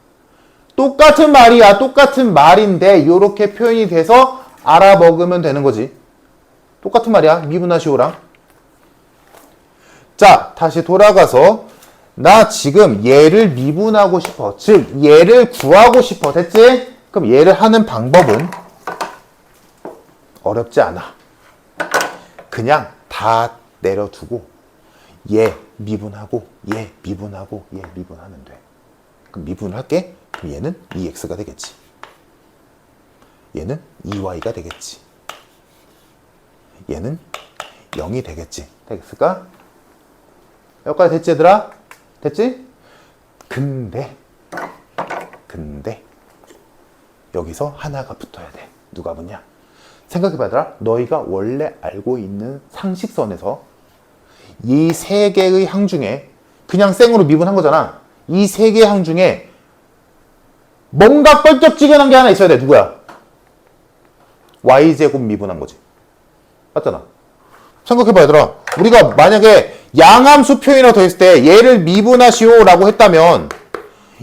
똑같은 말이야. 똑같은 말인데 이렇게 표현이 돼서 알아먹으면 되는 거지. 똑같은 말이야. 미분하시오랑. 자, 다시 돌아가서 나 지금 얘를 미분하고 싶어. 즉 얘를 구하고 싶어. 됐지? 그럼 얘를 하는 방법은 어렵지 않아. 그냥 다 내려두고 얘 미분하고 얘 미분하고 얘 미분하면 돼. 그럼 미분을 할게. 그럼 얘는 2x가 되겠지. 얘는 2y가 되겠지. 얘는 0이 되겠지. 되겠을까? 여기까지 됐지 얘들아? 됐지? 근데 여기서 하나가 붙어야 돼. 누가 붙냐? 생각해봐 얘들아. 너희가 원래 알고 있는 상식선에서 이 세 개의 항 중에 그냥 생으로 미분한 거잖아. 이 세 개의 항 중에 뭔가 껄쩍지근한 게 하나 있어야 돼. 누구야? y제곱 미분한 거지. 맞잖아. 생각해봐 얘들아. 우리가 만약에 양함수 표현이라고 더 했을 때 얘를 미분하시오 라고 했다면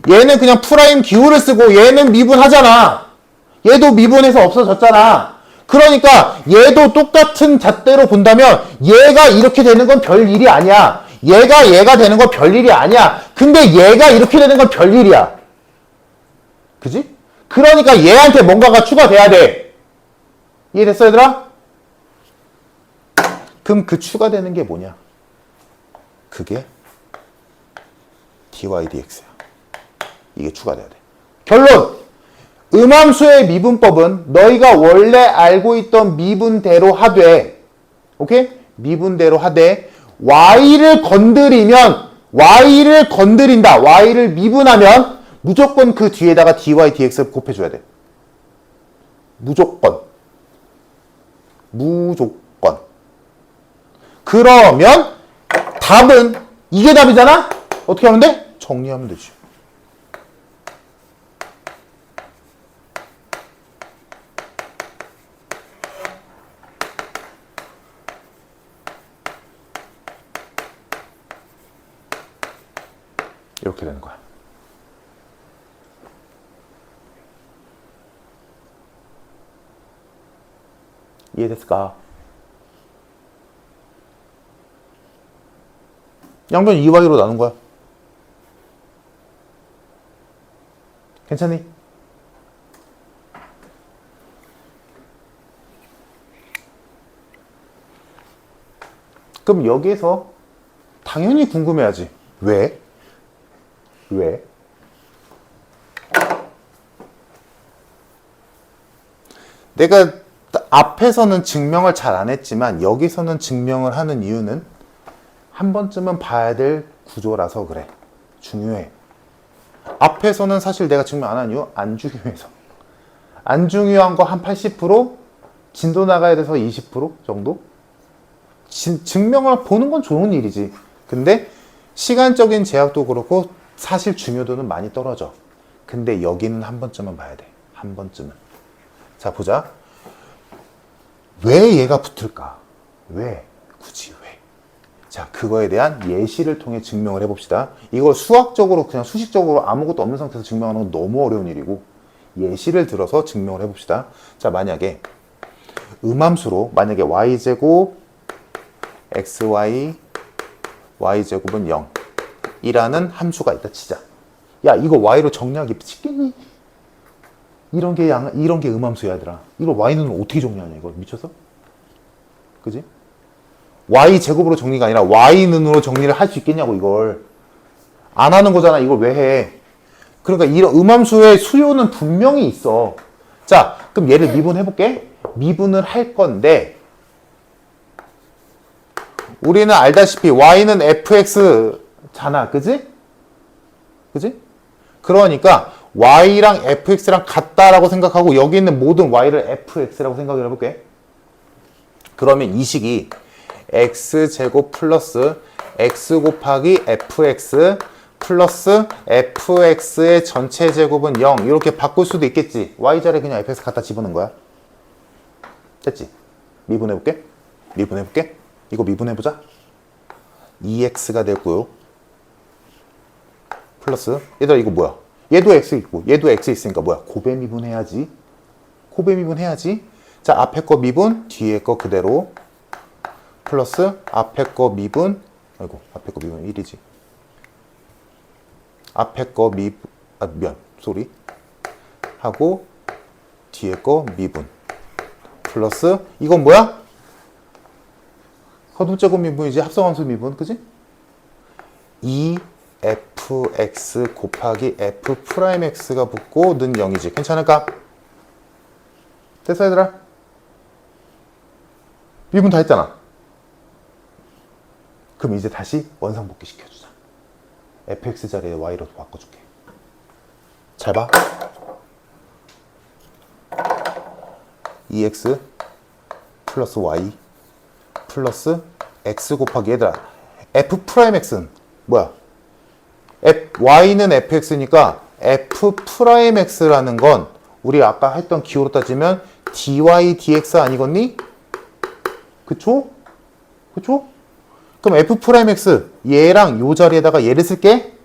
얘는 그냥 프라임 기호를 쓰고 얘는 미분하잖아. 얘도 미분해서 없어졌잖아. 그러니까 얘도 똑같은 잣대로 본다면 얘가 이렇게 되는 건 별일이 아니야. 얘가 되는 건 별일이 아니야. 근데 얘가 이렇게 되는 건 별일이야. 그지? 그러니까 얘한테 뭔가가 추가돼야 돼. 이해됐어 얘들아? 그럼 그 추가되는 게 뭐냐? 그게 dy dx야. 이게 추가돼야 돼. 결론! 음함수의 미분법은 너희가 원래 알고 있던 미분대로 하되, 오케이? 미분대로 하되 y를 건드린다. y를 미분하면 무조건 그 뒤에다가 dy dx를 곱해줘야 돼. 무조건. 그러면 답은 이게 답이잖아? 어떻게 하면 돼? 정리하면 되지. 이렇게 되는 거야. 이해됐을까? 양변 2y로 나눈 거야. 괜찮니? 그럼 여기에서 당연히 궁금해하지. 왜? 내가 앞에서는 증명을 잘 안 했지만 여기서는 증명을 하는 이유는 한 번쯤은 봐야 될 구조라서 그래. 중요해. 앞에서는 사실 내가 증명 안 한 이유 안 중요해서. 안 중요한 거 한 80%, 진도 나가야 돼서 20% 정도? 증명을 보는 건 좋은 일이지. 근데 시간적인 제약도 그렇고 사실 중요도는 많이 떨어져. 근데 여기는 한 번쯤은 봐야 돼. 한 번쯤은. 자, 보자. 왜 얘가 붙을까? 왜? 굳이 왜? 자, 그거에 대한 예시를 통해 증명을 해봅시다. 이걸 수학적으로 그냥 수식적으로 아무것도 없는 상태에서 증명하는 건 너무 어려운 일이고 예시를 들어서 증명을 해봅시다. 자, 만약에 음함수로 만약에 y제곱 xy y제곱은 0 이라는 함수가 있다 치자. 야, 이거 y로 정리하기 쉽겠니? 이런 게 음함수야 얘들아. 이거 y는 어떻게 정리하냐 이거 미쳤어? 그지? y 제곱으로 정리가 아니라 y는으로 정리를 할 수 있겠냐고. 이걸 안 하는 거잖아. 이걸 왜 해? 그러니까 이런 음함수의 수요는 분명히 있어. 자, 그럼 얘를 미분해 볼게. 미분을 할 건데 우리는 알다시피 y는 fx 잖아. 그지? 그지? 그러니까 y랑 fx랑 같다라고 생각하고 여기 있는 모든 y를 fx라고 생각을 해볼게. 그러면 이 식이 x제곱 플러스 x 곱하기 fx 플러스 fx의 전체 제곱은 0 이렇게 바꿀 수도 있겠지. y자리에 그냥 fx 갖다 집어넣은 거야. 됐지? 미분해볼게. 미분해볼게. 이거 미분해보자. 2x가 되고요. 플러스 얘들아 이거 뭐야? 얘도 x 있고 얘도 x 있으니까 뭐야? 고배 미분해야지. 고배 미분해야지. 자, 앞에 거 미분, 뒤에 거 그대로 플러스 앞에 거 미분, 아이고 앞에 거 미분 1이지. 앞에 거 미분, 쏘리 하고 뒤에 거 미분 플러스 이건 뭐야? 거듭제곱 미분이지. 합성함수 미분, 그지? 2fx 곱하기 f'x가 붙고 는 0이지. 괜찮을까? 됐어 얘들아? 미분 다 했잖아. 그럼 이제 다시 원상복귀 시켜주자. fx 자리에 y로 바꿔줄게. 잘 봐. 2x 플러스 y 플러스 x 곱하기 얘들아 f'x는 뭐야? y는 fx니까 f'x라는 건 우리 아까 했던 기호로 따지면 dy dx 아니겠니? 그쵸? 그쵸? 그럼 f'x 얘랑 요 자리에다가 얘를 쓸게.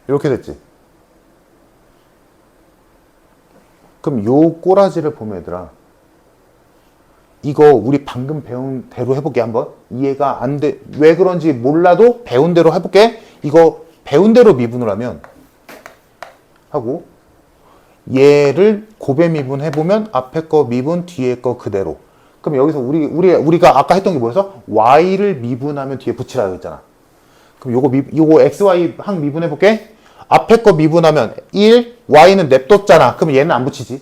이렇게 됐지. 그럼 요 꼬라지를 보면 얘들아 이거 우리 방금 배운 대로 해볼게. 한번 이해가 안 돼. 왜 그런지 몰라도 배운 대로 해볼게. 이거 배운 대로 미분을 하면 하고 얘를 고배 미분 해보면 앞에 거 미분 뒤에 거 그대로. 그럼 여기서 우리가 아까 했던 게 뭐였어? y를 미분하면 뒤에 붙이라고 했잖아. 그럼 요거 xy 항 미분해볼게. 앞에 거 미분하면 1, y는 냅뒀잖아. 그럼 얘는 안 붙이지.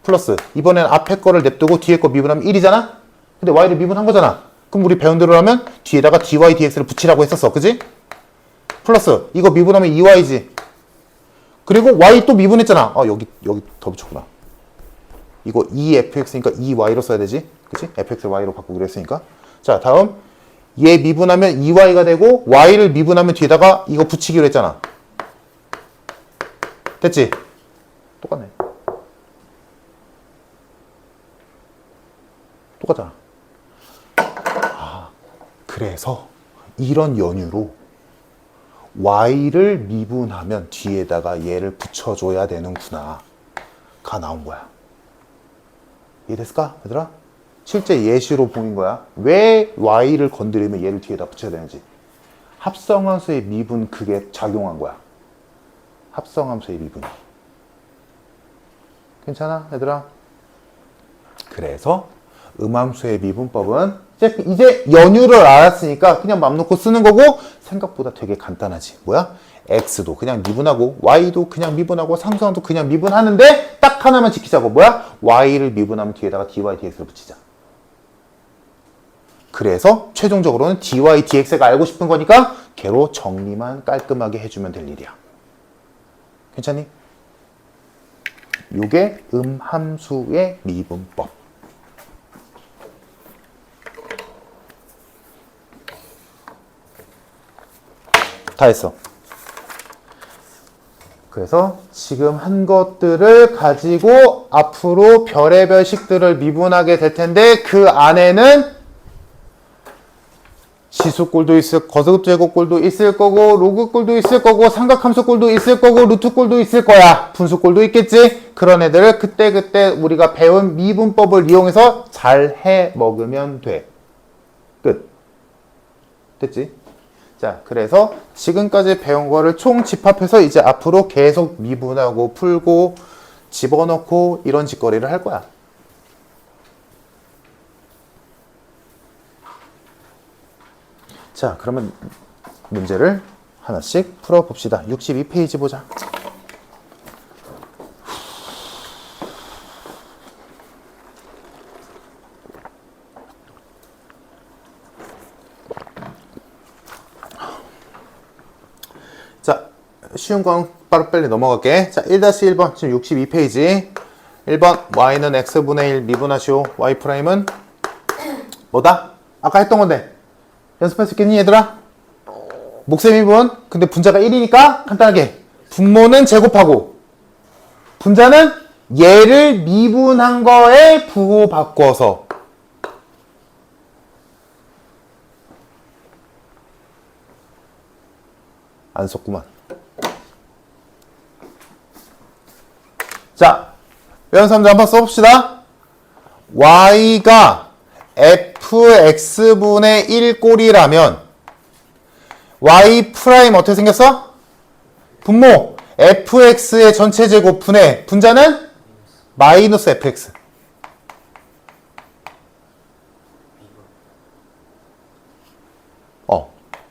플러스 이번엔 앞에 거를 냅두고 뒤에 거 미분하면 1이잖아. 근데 y를 미분한 거잖아. 그럼 우리 배운 대로 하면 뒤에다가 dy dx를 붙이라고 했었어. 그지? 플러스 이거 미분하면 2y지. 그리고 y 또 미분했잖아. 여기 더 붙였구나. 이거 2fx니까 2y로 써야 되지. 그치? fx를 y로 바꾸기로 했으니까. 자, 다음 얘 미분하면 2y가 되고 y를 미분하면 뒤에다가 이거 붙이기로 했잖아. 됐지? 똑같네. 똑같잖아. 그래서 이런 연유로 y를 미분하면 뒤에다가 얘를 붙여줘야 되는구나 가 나온 거야. 이해됐을까 얘들아? 실제 예시로 보인 거야. 왜 y를 건드리면 얘를 뒤에다 붙여야 되는지. 합성함수의 미분 그게 작용한 거야. 합성함수의 미분이. 괜찮아 얘들아? 그래서 음함수의 미분법은 이제 연유를 알았으니까 그냥 맘 놓고 쓰는 거고 생각보다 되게 간단하지. 뭐야? x도 그냥 미분하고 y도 그냥 미분하고 상수항도 그냥 미분하는데 딱 하나만 지키자고. 뭐야? y를 미분하면 뒤에다가 dy dx를 붙이자. 그래서 최종적으로는 dy dx가 알고 싶은 거니까 걔로 정리만 깔끔하게 해주면 될 일이야. 괜찮니? 요게 음함수의 미분법. 다 했어. 그래서 지금 한 것들을 가지고 앞으로 별의별 식들을 미분하게 될 텐데 그 안에는 지수꼴도 있을, 거듭제곱꼴도 있을 거고 로그꼴도 있을 거고 삼각함수꼴도 있을 거고 루트꼴도 있을 거야. 분수꼴도 있겠지. 그런 애들을 그때그때 우리가 배운 미분법을 이용해서 잘 해 먹으면 돼. 끝. 됐지? 자, 그래서 지금까지 배운 거를 총 집합해서 이제 앞으로 계속 미분하고 풀고 집어넣고 이런 짓거리를 할 거야. 자, 그러면 문제를 하나씩 풀어봅시다. 62페이지 보자. 자, 쉬운 건 빨리 넘어갈게. 자, 1-1번, 지금 62페이지. 1번, y는 x분의 1 미분하시오. y'은 뭐다? 아까 했던 건데. 연습할 수 있겠니, 얘들아? 목세미분. 근데 분자가 1이니까 간단하게. 분모는 제곱하고, 분자는 얘를 미분한 거에 부호 바꿔서. 안 썼구만. 자, 외운 사람들 한번 써봅시다. y가 fx분의 1 꼴이라면 y 프라임 어떻게 생겼어? 분모 fx의 전체 제곱 분의 분자는 마이너스 fx.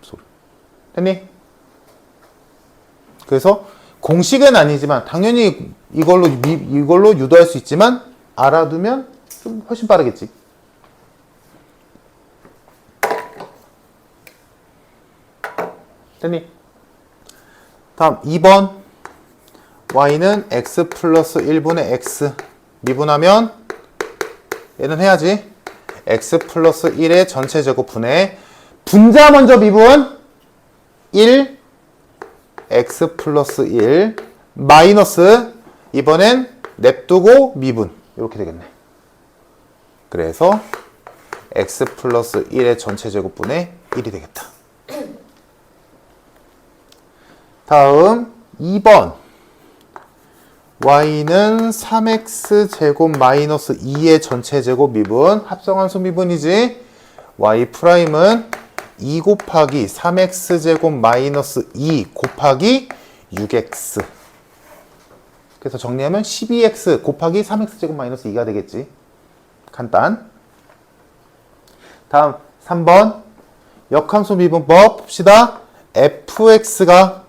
소리. 됐니? 그래서 공식은 아니지만 당연히 이걸로 유도할 수 있지만 알아두면 좀 훨씬 빠르겠지. 됐니? 다음 2번 y는 x 플러스 1분의 x 미분하면 얘는 해야지. x 플러스 1의 전체 제곱분의 분자 먼저 미분 1 x 플러스 1 마이너스 이번엔 냅두고 미분 이렇게 되겠네. 그래서 x 플러스 1의 전체 제곱분의 1이 되겠다. 다음 2번 y는 3x 제곱 마이너스 2의 전체 제곱 미분 합성함수 미분이지. y 프라임은 2 곱하기 3x 제곱 마이너스 2 곱하기 6x. 그래서 정리하면 12x 곱하기 3x 제곱 마이너스 2가 되겠지. 간단. 다음 3번 역함수 미분법 봅시다. fx가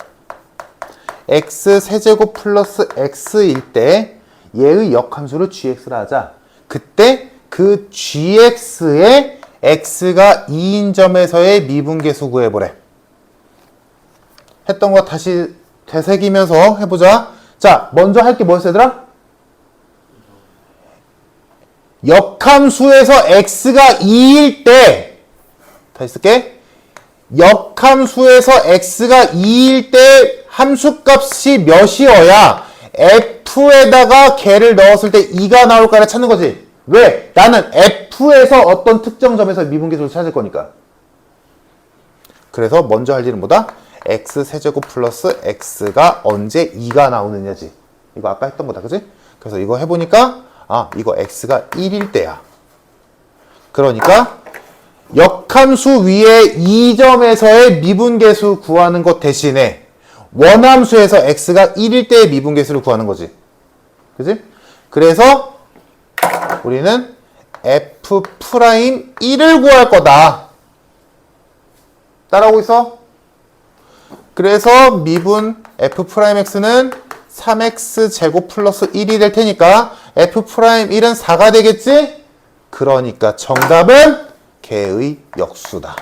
x 세제곱 플러스 x일 때 얘의 역함수를 gx라 하자. 그때 그 gx의 x가 2인 점에서의 미분계수 구해보래. 했던 거 다시 되새기면서 해보자. 자, 먼저 할 게 뭐였어, 얘들아? 역함수에서 x가 2일 때, 다시 쓸게. 역함수에서 x가 2일 때 함수값이 몇이어야 f에다가 걔를 넣었을 때 2가 나올까를 찾는 거지. 왜? 나는 f에서 어떤 특정 점에서 미분계수를 찾을 거니까. 그래서 먼저 할 일은 뭐다? x 세제곱 플러스 x가 언제 2가 나오느냐지. 이거 아까 했던 거다, 그지? 그래서 이거 해보니까 이거 x가 1일 때야. 그러니까 역함수 위에 2점에서의 미분계수 구하는 것 대신에 원함수에서 x가 1일 때의 미분계수를 구하는 거지. 그지? 그래서 우리는 f'1을 구할 거다. 따라오고 있어? 그래서 미분 f'x는 3x 제곱 플러스 1이 될 테니까 f'1은 4가 되겠지? 그러니까 정답은 걔의 역수다.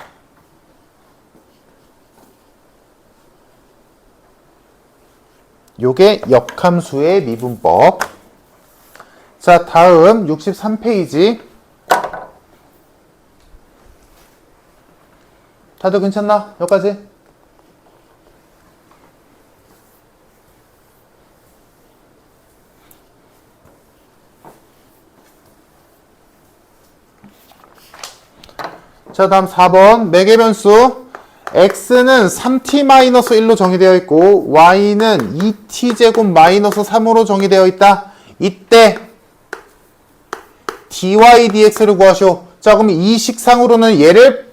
요게 역함수의 미분법. 자, 다음 63페이지. 다들 괜찮나? 여기까지? 자, 다음 4번 매개변수 x는 3t-1로 정의되어 있고 y는 2t제곱 마이너스 3으로 정의되어 있다. 이때 dy dx를 구하시오. 자, 그럼 이 식상으로는 얘를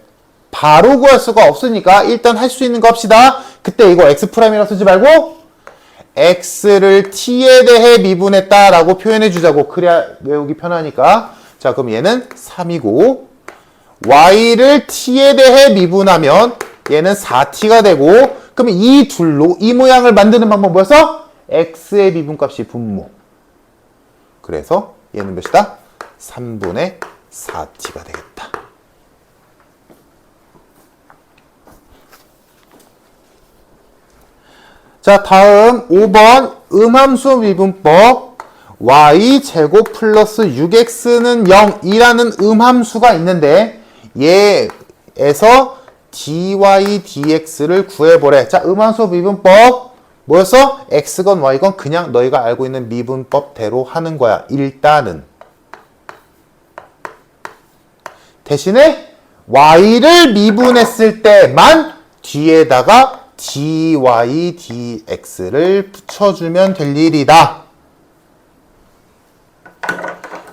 바로 구할 수가 없으니까 일단 할 수 있는 거 합시다. 그때 이거 x'이라 쓰지 말고 x를 t에 대해 미분했다라고 표현해 주자고. 그래야 외우기 편하니까. 자, 그럼 얘는 3이고 y를 t에 대해 미분하면 얘는 4t가 되고, 그러면 이 둘로 이 모양을 만드는 방법 뭐였어? x의 미분값이 분모. 그래서 얘는 몇이다? 3분의 4t가 되겠다. 자, 다음 5번 음함수 미분법. y제곱 플러스 6x는 0이라는 음함수가 있는데 얘에서 dy dx를 구해보래. 자, 음함수 미분법 뭐였어? x건 y건 그냥 너희가 알고 있는 미분법대로 하는 거야. 일단은. 대신에 y를 미분했을 때만 뒤에다가 dy dx를 붙여주면 될 일이다.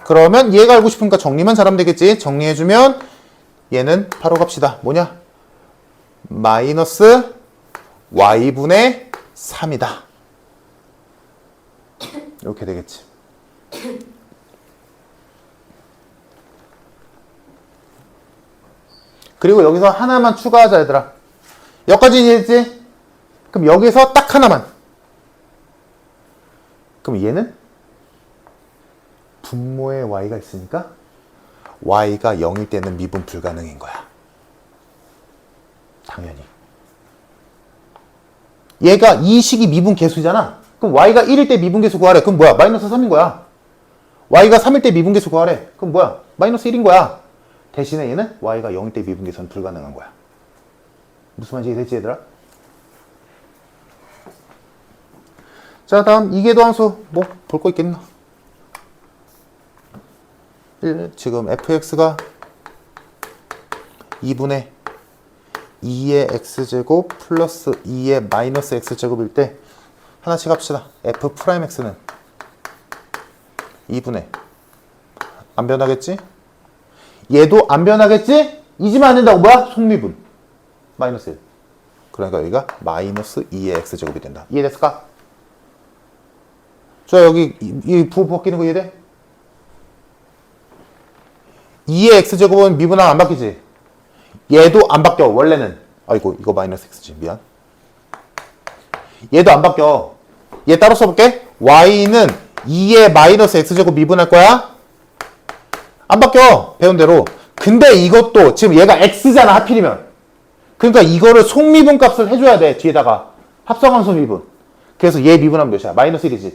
그러면 얘가 알고 싶으니까 정리만 잘하면 되겠지. 정리해주면 얘는 바로 갑시다. 뭐냐? 마이너스 y분의 3이다. 이렇게 되겠지. 그리고 여기서 하나만 추가하자, 얘들아. 여기까지 이해했지? 그럼 여기서 딱 하나만. 그럼 얘는 분모에 y가 있으니까 y가 0일 때는 미분 불가능인 거야. 당연히. 얘가 이 식이 미분 계수잖아. 그럼 y가 1일 때 미분 계수 구하래. 그럼 뭐야? 마이너스 3인 거야. y가 3일 때 미분 계수 구하래. 그럼 뭐야? 마이너스 1인 거야. 대신에 얘는 y가 0일 때 미분 계수는 불가능한 거야. 무슨 말인지 이해됐지, 얘들아? 자, 다음 이계도 함수 뭐 볼 거 있겠나? 지금 fx가 2분의 2의 x제곱 플러스 2의 마이너스 x제곱일 때 하나씩 합시다. f'x는 2분의 안 변하겠지? 얘도 안 변하겠지? 이지만 안 된다고. 뭐야? 속미분 마이너스 1. 그러니까 여기가 마이너스 2의 x제곱이 된다. 이해됐을까? 자, 여기 이 부호 바뀌는 거 이해돼? 2의 x제곱은 미분하면 안 바뀌지? 얘도 안 바뀌어. 원래는. 아이고, 이거 마이너스 x지. 미안. 얘도 안 바뀌어. 얘 따로 써볼게. y는 2의 마이너스 x제곱 미분할 거야? 안 바뀌어. 배운 대로. 근데 이것도 지금 얘가 x잖아, 하필이면. 그러니까 이거를 속미분 값을 해줘야 돼. 뒤에다가. 합성함수 미분. 그래서 얘 미분하면 몇이야? 마이너스 1이지.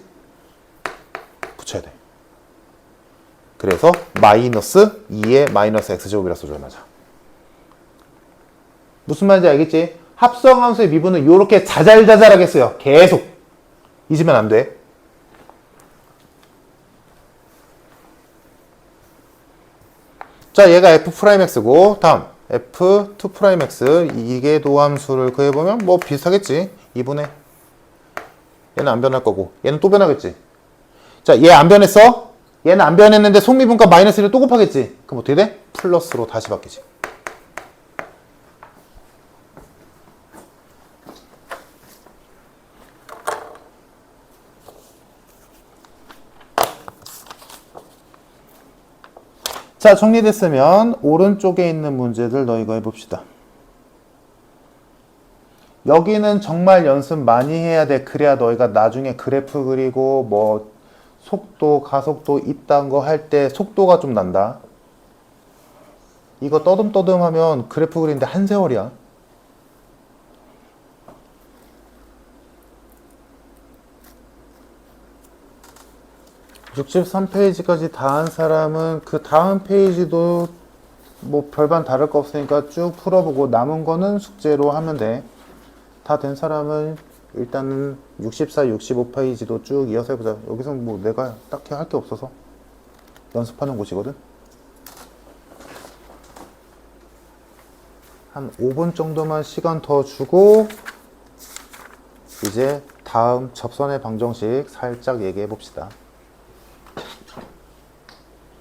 붙여야 돼. 그래서 마이너스 2의 마이너스 x제곱이라 써줘야 맞아. 무슨 말인지 알겠지? 합성함수의 미분은 이렇게 자잘자잘하게 써요. 계속. 잊으면 안 돼. 자, 얘가 f'x고 다음 f2'x 이게 도함수를 구해보면 뭐 비슷하겠지. 2분의 얘는 안 변할 거고 얘는 또 변하겠지. 자, 얘 안 변했어? 얘는 안 변했는데 속미분값 마이너스 1을 또 곱하겠지. 그럼 어떻게 돼? 플러스로 다시 바뀌지. 자, 정리됐으면 오른쪽에 있는 문제들 너희가 해봅시다. 여기는 정말 연습 많이 해야 돼. 그래야 너희가 나중에 그래프 그리고 뭐 속도, 가속도 이딴 거 할 때 속도가 좀 난다. 이거 떠듬떠듬 하면 그래프 그리는데 한 세월이야. (63페이지까지) 다 한 사람은 그 다음 페이지도 뭐 별반 다를 거 없으니까 쭉 풀어보고 남은 거는 숙제로 하면 돼. 다 된 사람은 일단은 64, 65페이지도 쭉 이어서 해보자. 여기서 뭐 내가 딱히 할 게 없어서 연습하는 곳이거든. 한 5분 정도만 시간 더 주고 이제 다음 접선의 방정식 살짝 얘기해 봅시다.